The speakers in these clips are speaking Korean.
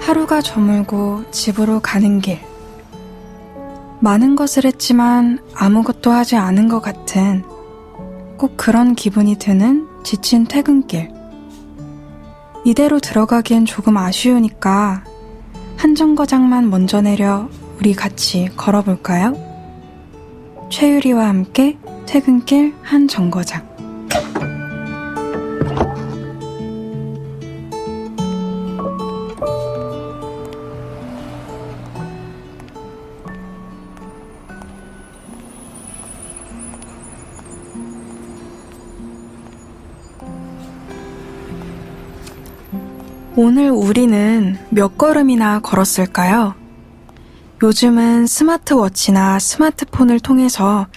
하루가 저물고 집으로 가는 길. 많은 것을 했지만 아무것도 하지 않은 것 같은 꼭 그런 기분이 드는 지친 퇴근길. 이대로 들어가기엔 조금 아쉬우니까 한 정거장만 먼저 내려 우리 같이 걸어볼까요? 최유리와 함께 퇴근길 한 정거장. 오늘 우리는 몇 걸음이나 걸었을까요? 요즘은 스마트워치나 스마트폰을 통해서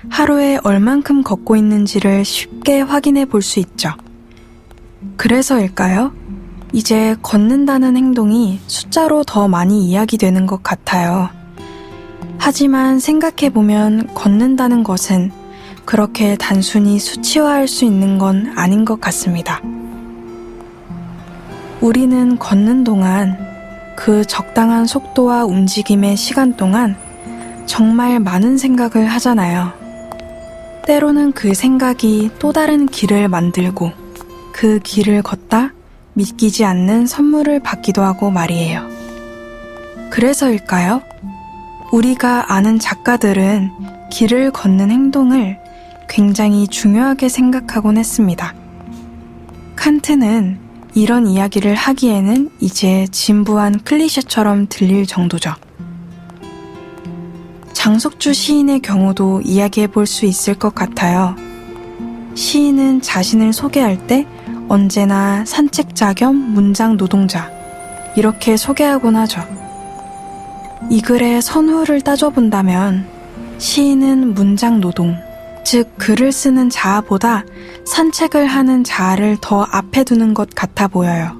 하루에 얼만큼 걷고 있는지를 쉽게 확인해 볼 수 있죠. 그래서일까요? 이제 걷는다는 행동이 숫자로 더 많이 이야기되는 것 같아요. 하지만 생각해보면 걷는다는 것은 그렇게 단순히 수치화할 수 있는 건 아닌 것 같습니다. 우리는 걷는 동안 그 적당한 속도와 움직임의 시간 동안 정말 많은 생각을 하잖아요. 때로는 그 생각이 또 다른 길을 만들고 그 길을 걷다 믿기지 않는 선물을 받기도 하고 말이에요. 그래서일까요? 우리가 아는 작가들은 길을 걷는 행동을 굉장히 중요하게 생각하곤 했습니다. 칸트는 이런 이야기를 하기에는 이제 진부한 클리셰처럼 들릴 정도죠. 장석주 시인의 경우도 이야기해 볼 수 있을 것 같아요. 시인은 자신을 소개할 때 언제나 산책자 겸 문장 노동자 이렇게 소개하곤 하죠. 이 글의 선후를 따져본다면 시인은 문장 노동, 즉 글을 쓰는 자아보다 산책을 하는 자아를 더 앞에 두는 것 같아 보여요.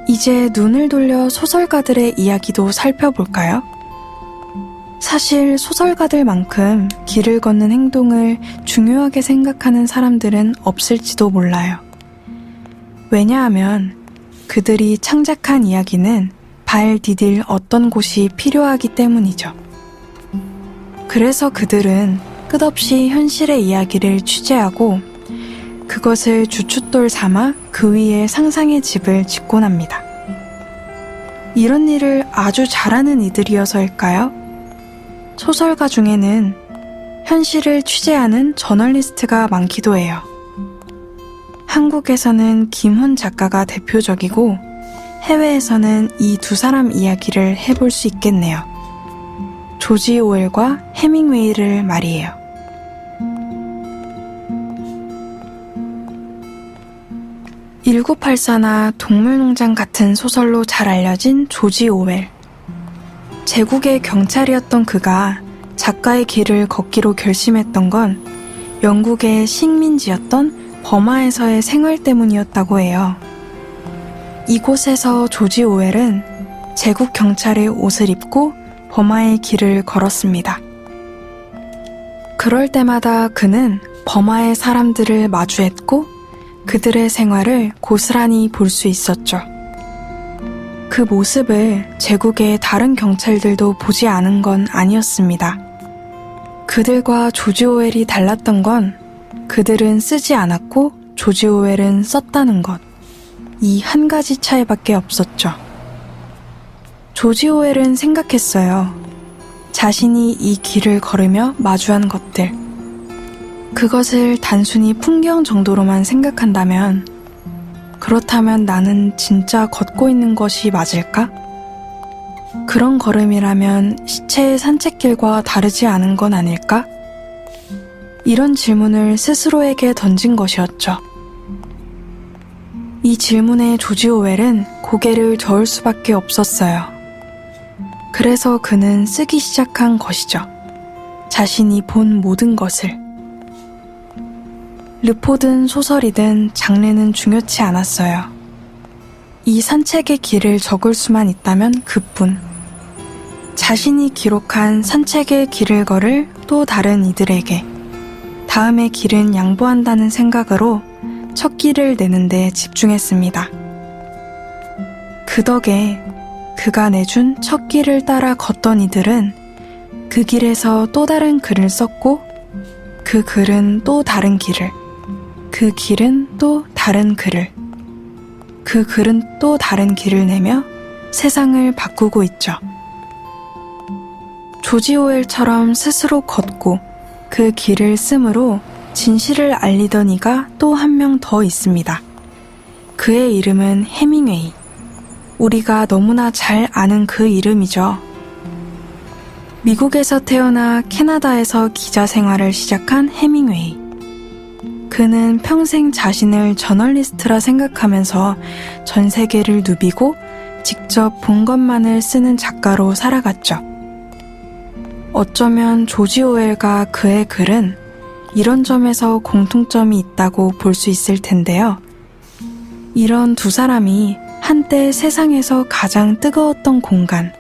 이제 눈을 돌려 소설가들의 이야기도 살펴볼까요? 사실 소설가들만큼 길을 걷는 행동을 중요하게 생각하는 사람들은 없을지도 몰라요. 왜냐하면 그들이 창작한 이야기는 발 디딜 어떤 곳이 필요하기 때문이죠. 그래서 그들은 끝없이 현실의 이야기를 취재하고 그것을 주춧돌 삼아 그 위에 상상의 집을 짓곤 합니다. 이런 일을 아주 잘하는 이들이어서일까요? 소설가 중에는 현실을 취재하는 저널리스트가 많기도 해요. 한국에서는 김훈 작가가 대표적이고 해외에서는 이 두 사람 이야기를 해볼 수 있겠네요. 조지 오웰과 해밍웨이를 말이에요. (1984나) 동물농장 같은 소설로 잘 알려진 조지 오웰. 제국의 경찰이었던 그가 작가의 길을 걷기로 결심했던 건 영국의 식민지였던 버마에서의 생활 때문이었다고 해요. 이곳에서 조지 오웰은 제국 경찰의 옷을 입고 버마의 길을 걸었습니다. 그럴 때마다 그는 버마의 사람들을 마주했고 그들의 생활을 고스란히 볼 수 있었죠. 그 모습을 제국의 다른 경찰들도 보지 않은 건 아니었습니다. 그들과 조지 오웰이 달랐던 건 그들은 쓰지 않았고 조지 오웰은 썼다는 것. 이 한 가지 차이밖에 없었죠. 조지 오웰은 생각했어요. 자신이 이 길을 걸으며 마주한 것들. 그것을 단순히 풍경 정도로만 생각한다면 그렇다면 나는 진짜 걷고 있는 것이 맞을까? 그런 걸음이라면 시체의 산책길과 다르지 않은 건 아닐까? 이런 질문을 스스로에게 던진 것이었죠. 이 질문에 조지 오웰은 고개를 저을 수밖에 없었어요. 그래서 그는 쓰기 시작한 것이죠. 자신이 본 모든 것을. 르포든 소설이든 장르는 중요치 않았어요. 이 산책의 길을 적을 수만 있다면 그뿐. 자신이 기록한 산책의 길을 걸을 또 다른 이들에게 다음의 길은 양보한다는 생각으로 첫 길을 내는 데 집중했습니다. 그 덕에 그가 내준 첫 길을 따라 걷던 이들은 그 길에서 또 다른 글을 썼고 그 글은 또 다른 길을, 그 길은 또 다른 글을, 그 글은 또 다른 길을 내며 세상을 바꾸고 있죠. 조지 오웰처럼 스스로 걷고 그 길을 쓰므로 진실을 알리던 이가 또 한 명 더 있습니다. 그의 이름은 해밍웨이. 우리가 너무나 잘 아는 그 이름이죠. 미국에서 태어나 캐나다에서 기자 생활을 시작한 해밍웨이. 그는 평생 자신을 저널리스트라 생각하면서 전 세계를 누비고 직접 본 것만을 쓰는 작가로 살아갔죠. 어쩌면 조지 오웰과 그의 글은 이런 점에서 공통점이 있다고 볼 수 있을 텐데요. 이런 두 사람이 한때 세상에서 가장 뜨거웠던 공간,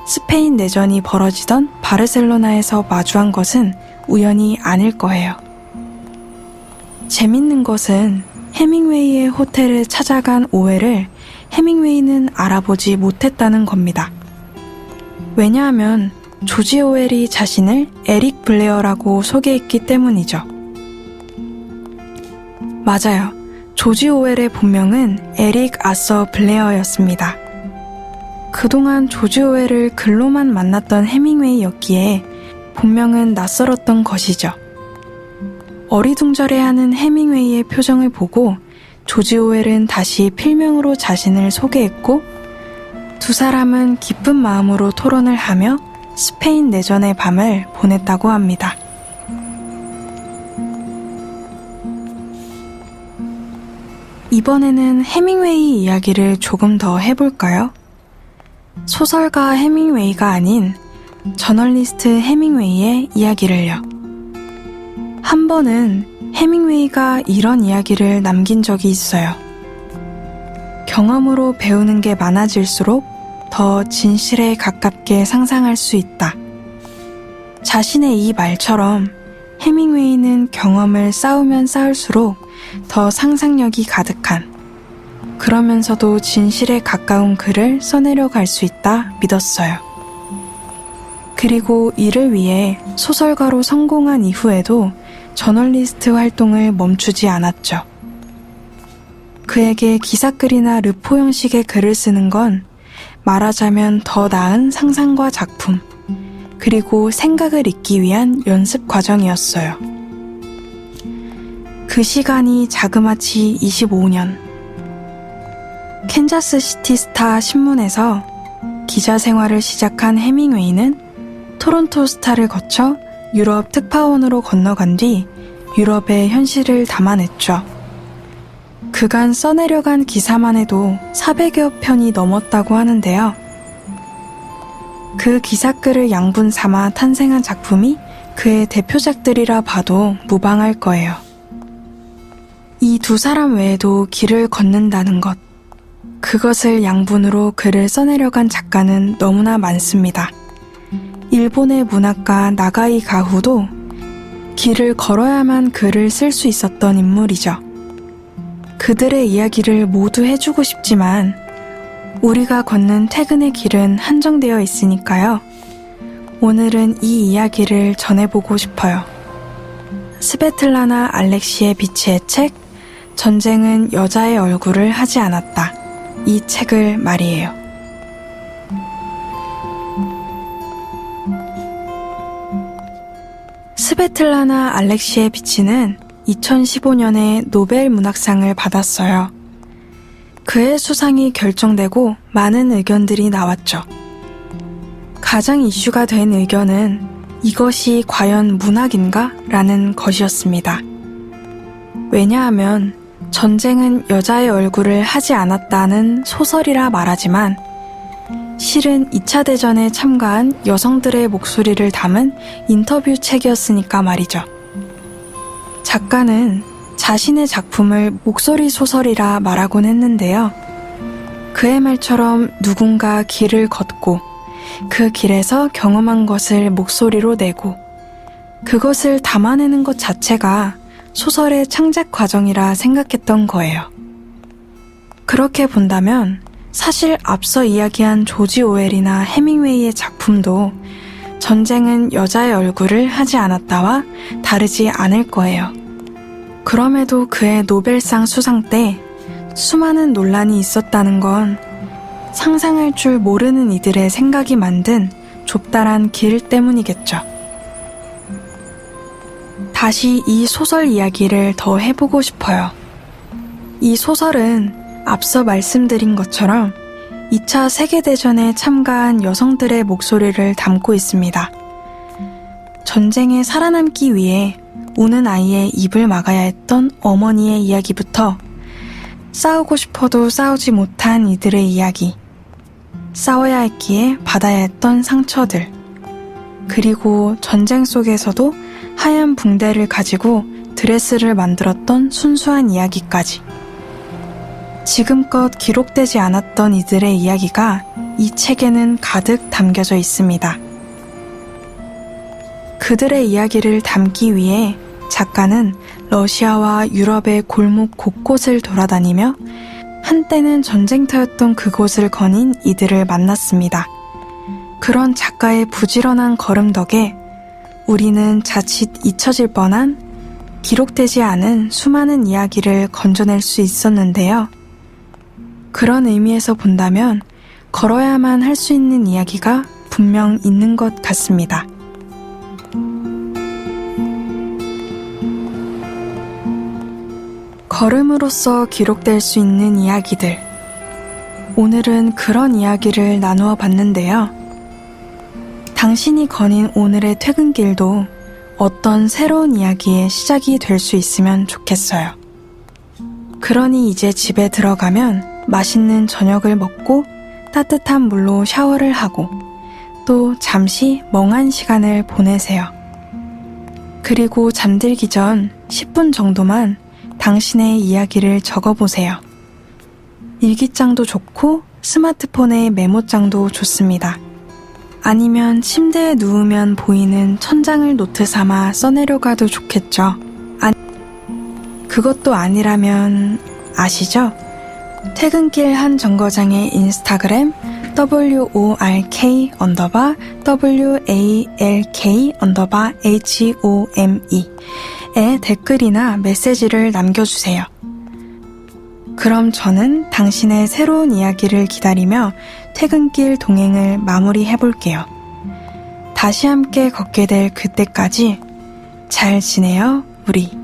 스페인 내전이 벌어지던 바르셀로나에서 마주한 것은 우연이 아닐 거예요. 재밌는 것은 해밍웨이의 호텔을 찾아간 오웰을 해밍웨이는 알아보지 못했다는 겁니다. 왜냐하면 조지 오웰이 자신을 에릭 블레어라고 소개했기 때문이죠. 맞아요. 조지 오웰의 본명은 에릭 아서 블레어였습니다. 그동안 조지 오웰을 글로만 만났던 해밍웨이였기에 본명은 낯설었던 것이죠. 어리둥절해하는 해밍웨이의 표정을 보고 조지 오웰은 다시 필명으로 자신을 소개했고 두 사람은 기쁜 마음으로 토론을 하며 스페인 내전의 밤을 보냈다고 합니다. 이번에는 해밍웨이 이야기를 조금 더 해볼까요? 소설가 해밍웨이가 아닌 저널리스트 해밍웨이의 이야기를요. 한 번은 해밍웨이가 이런 이야기를 남긴 적이 있어요. 경험으로 배우는 게 많아질수록 더 진실에 가깝게 상상할 수 있다. 자신의 이 말처럼 해밍웨이는 경험을 쌓으면 쌓을수록 더 상상력이 가득한, 그러면서도 진실에 가까운 글을 써내려 갈 수 있다 믿었어요. 그리고 이를 위해 소설가로 성공한 이후에도 저널리스트 활동을 멈추지 않았죠. 그에게 기사글이나 르포 형식의 글을 쓰는 건 말하자면 더 나은 상상과 작품, 그리고 생각을 잇기 위한 연습 과정이었어요. 그 시간이 자그마치 25년. 캔자스 시티 스타 신문에서 기자 생활을 시작한 해밍웨이는 토론토 스타를 거쳐 유럽 특파원으로 건너간 뒤 유럽의 현실을 담아냈죠. 그간 써내려간 기사만 해도 400여 편이 넘었다고 하는데요. 그 기사글을 양분 삼아 탄생한 작품이 그의 대표작들이라 봐도 무방할 거예요. 이 두 사람 외에도 길을 걷는다는 것, 그것을 양분으로 글을 써내려간 작가는 너무나 많습니다. 일본의 문학가 나가이 가후도 길을 걸어야만 글을 쓸 수 있었던 인물이죠. 그들의 이야기를 모두 해주고 싶지만 우리가 걷는 퇴근의 길은 한정되어 있으니까요. 오늘은 이 이야기를 전해보고 싶어요. 스베틀라나 알렉시에비치의 책 전쟁은 여자의 얼굴을 하지 않았다. 이 책을 말이에요. 스베틀라나 알렉시에비치는 2015년에 노벨 문학상을 받았어요. 그의 수상이 결정되고 많은 의견들이 나왔죠. 가장 이슈가 된 의견은 이것이 과연 문학인가? 라는 것이었습니다. 왜냐하면 전쟁은 여자의 얼굴을 하지 않았다는 소설이라 말하지만 실은 2차 대전에 참가한 여성들의 목소리를 담은 인터뷰 책이었으니까 말이죠. 작가는 자신의 작품을 목소리 소설이라 말하곤 했는데요. 그의 말처럼 누군가 길을 걷고 그 길에서 경험한 것을 목소리로 내고 그것을 담아내는 것 자체가 소설의 창작 과정이라 생각했던 거예요. 그렇게 본다면 사실 앞서 이야기한 조지 오웰이나 해밍웨이의 작품도 전쟁은 여자의 얼굴을 하지 않았다와 다르지 않을 거예요. 그럼에도 그의 노벨상 수상 때 수많은 논란이 있었다는 건 상상할 줄 모르는 이들의 생각이 만든 좁다란 길 때문이겠죠. 다시 이 소설 이야기를 더 해보고 싶어요. 이 소설은 앞서 말씀드린 것처럼 2차 세계대전에 참가한 여성들의 목소리를 담고 있습니다. 전쟁에 살아남기 위해 우는 아이의 입을 막아야 했던 어머니의 이야기부터 싸우고 싶어도 싸우지 못한 이들의 이야기, 싸워야 했기에 받아야 했던 상처들, 그리고 전쟁 속에서도 하얀 붕대를 가지고 드레스를 만들었던 순수한 이야기까지. 지금껏 기록되지 않았던 이들의 이야기가 이 책에는 가득 담겨져 있습니다. 그들의 이야기를 담기 위해 작가는 러시아와 유럽의 골목 곳곳을 돌아다니며 한때는 전쟁터였던 그곳을 거닌 이들을 만났습니다. 그런 작가의 부지런한 걸음 덕에 우리는 자칫 잊혀질 뻔한 기록되지 않은 수많은 이야기를 건져낼 수 있었는데요. 그런 의미에서 본다면 걸어야만 할 수 있는 이야기가 분명 있는 것 같습니다. 걸음으로써 기록될 수 있는 이야기들. 오늘은 그런 이야기를 나누어 봤는데요. 당신이 거닌 오늘의 퇴근길도 어떤 새로운 이야기의 시작이 될 수 있으면 좋겠어요. 그러니 이제 집에 들어가면 맛있는 저녁을 먹고 따뜻한 물로 샤워를 하고 또 잠시 멍한 시간을 보내세요. 그리고 잠들기 전 10분 정도만 당신의 이야기를 적어보세요. 일기장도 좋고 스마트폰의 메모장도 좋습니다. 아니면 침대에 누우면 보이는 천장을 노트 삼아 써내려가도 좋겠죠. 그것도 아니라면 아시죠? 퇴근길 한 정거장의 인스타그램 WORK_WALK_HOME 에 댓글이나 메시지를 남겨주세요. 그럼 저는 당신의 새로운 이야기를 기다리며 퇴근길 동행을 마무리해볼게요. 다시 함께 걷게 될 그때까지 잘 지내요, 우리.